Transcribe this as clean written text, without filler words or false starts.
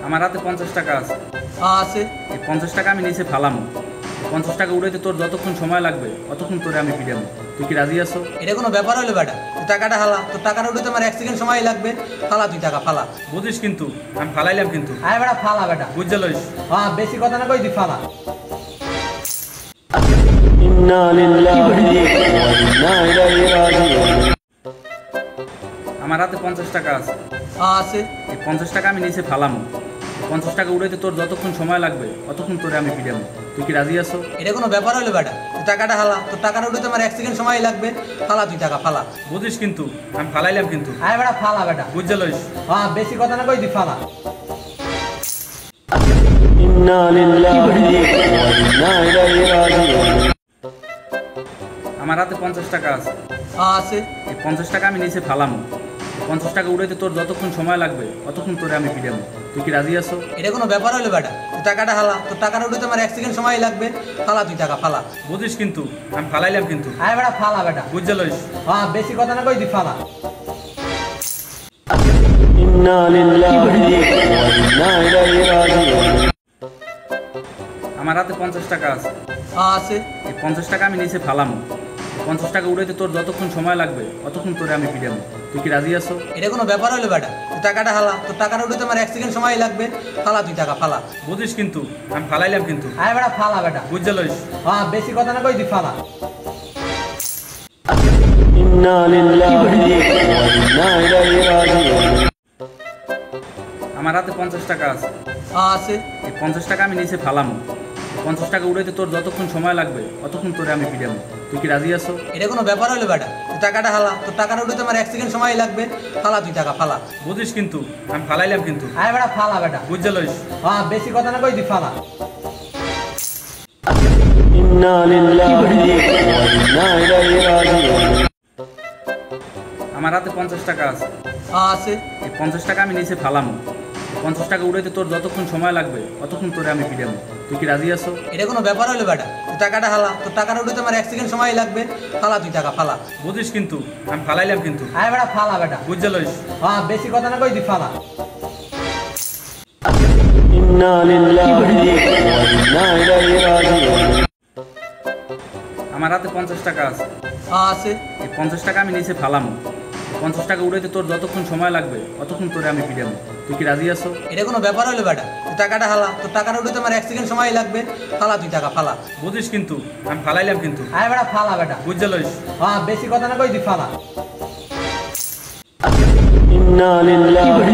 আমার হাতে 50 টাকা আছে। আছে। এই 50 টাকা আমি নিচে ফালামো। 50 টাকা উড়াইতে তোর যতক্ষণ সময় লাগবে অতক্ষণ তোরে আমি পিটামো। তুই কি রাজি আছো? এটা কোনো ব্যাপার হলো বেটা? তুই টাকাটা হালা, তোর টাকাটা উঠে আমার 1 সেকেন্ড সময় লাগবে। ফালা তুই টাকা ফালা। বুঝিস কিন্তু আমি ফালাইলাম কিন্তু। আয় বেটা ফালা বেটা। বুঝতে লইস। হ্যাঁ বেশি কথা না কই তুই ফালা। ইন্না লিল্লাহি ওয়া ইন্না ইলাইহি রাজিউন। আমার হাতে 50 টাকা আছে। আছে। এই 50 টাকা আমি নিচে ফালামো। 50 টাকা উড়াইতে তোর যতক্ষণ সময় লাগবে অতক্ষণ তোরে আমি পিটামো। তুই কি রাজি আছো? এটা কোনো ব্যাপার হলো বেটা? তুই টাকাটা হালা, তোর টাকাটা উঠে আমার 1 সেকেন্ড সময় লাগবে। ফালা তুই টাকা ফালা। বুঝিস কিন্তু আমি ফালাইলাম কিন্তু। আয় বেটা ফালা বেটা। বুঝতে লইস। হ্যাঁ বেশি কথা না কই তুই ফালা। ইন্না লিল্লাহি ওয়া ইন্না ইলাইহি রাজিউন। আমার হাতে 50 টাকা আছে। আছে। এই 50 টাকা আমি নিচে ফালামো। 50 টাকা উড়াইতে তোর যতক্ষণ সময় লাগবে অতক্ষণ তোরে আমি পিটামো। তুই কি রাজি আছো? এটা কোনো ব্যাপার হলো বেটা? তুই টাকাটা হালা, তোর টাকাটা উঠে আমার 1 সেকেন্ড সময় লাগবে। ফালা তুই টাকা ফালা। বুঝিস কিন্তু আমি ফালাইলাম কিন্তু। আয় বেটা ফালা বেটা। বুঝতে লইস। হ্যাঁ বেশি কথা না কই তুই ফালা। ইন্না লিল্লাহি ওয়া ইন্না ইলাইহি রাজিউন। আমার হাতে 50 টাকা আছে। আছে। এই 50 টাকা আমি নিচে ফালামো। 50 টাকা উড়াইতে তোর যতক্ষণ সময় লাগবে অতক্ষণ তোরে আমি পিটামো। তুই কি রাজি আছো? এটা কোনো ব্যাপার হলো বেটা? তুই টাকাটা হালা, তোর টাকাটা উঠে আমার 1 সেকেন্ড সময় লাগবে। ফালা তুই টাকা ফালা। বুঝিস কিন্তু আমি ফালাইলাম কিন্তু। আয় বেটা ফালা বেটা। বুঝতে লইস। হ্যাঁ বেশি কথা না কই তুই ফালা। ইন্না লিল্লাহি ওয়া ইন্না ইলাইহি রাজিউন। আমার হাতে 50 টাকা আছে। আছে। এই 50 টাকা আমি নিচে ফালামো। 50 টাকা উড়াইতে তোর যতক্ষণ সময় লাগবে অতক্ষণ তোরে আমি পিটামো। তুই কি রাজি আছো? এটা কোনো ব্যাপার হলো বেটা? তুই টাকাটা হালা, তোর টাকাটা উঠে আমার 1 সেকেন্ড সময় লাগবে। ফালা তুই টাকা ফালা। বুঝিস কিন্তু আমি ফালাইলাম কিন্তু। আয় বেটা ফালা বেটা। বুঝতে লইস। হ্যাঁ বেশি কথা না কই তুই ফালা। ইন্না লিল্লাহি ওয়া ইন্না ইলাইহি রাজিউন। আমার হাতে 50 টাকা আছে। আছে। এই 50 টাকা আমি নিচে ফালামো। 50 টাকা উড়াইতে তোর যতক্ষণ সময় লাগবে অতক্ষণ তোরে আমি পিটামো। তুই কি রাজি আছো? এটা কোনো ব্যাপার হলো বেটা? তুই টাকাটা হালা, তোর টাকাটা উঠে আমার 1 সেকেন্ড সময় লাগবে। ফালা তুই টাকা ফালা। বুঝিস কিন্তু আমি ফালাইলাম কিন্তু। আয় বেটা ফালা বেটা। বুঝতে লইস। হ্যাঁ বেশি কথা না কই তুই ফালা। ইন্না লিল্লাহি ওয়া ইন্না ইলাইহি রাজিউন। আমার হাতে 50 টাকা আছে। আছে। এই 50 টাকা আমি নিচে ফালামো। 50 টাকা উড়াইতে তোর যতক্ষণ সময় লাগবে অতক্ষণ তোরে আমি পিটামো। তুই কি রাজি আছো? এটা কোনো ব্যাপার হলো বেটা? তুই টাকাটা হালা, তোর টাকাটা উঠে আমার 1 সেকেন্ড সময় লাগবে। ফালা তুই টাকা ফালা। বুঝিস কিন্তু আমি ফালাইলাম কিন্তু। আয় বেটা ফালা বেটা। বুঝতে লইস। হ্যাঁ বেশি কথা না কই তুই ফালা। ইন্না লিল্লাহি ওয়া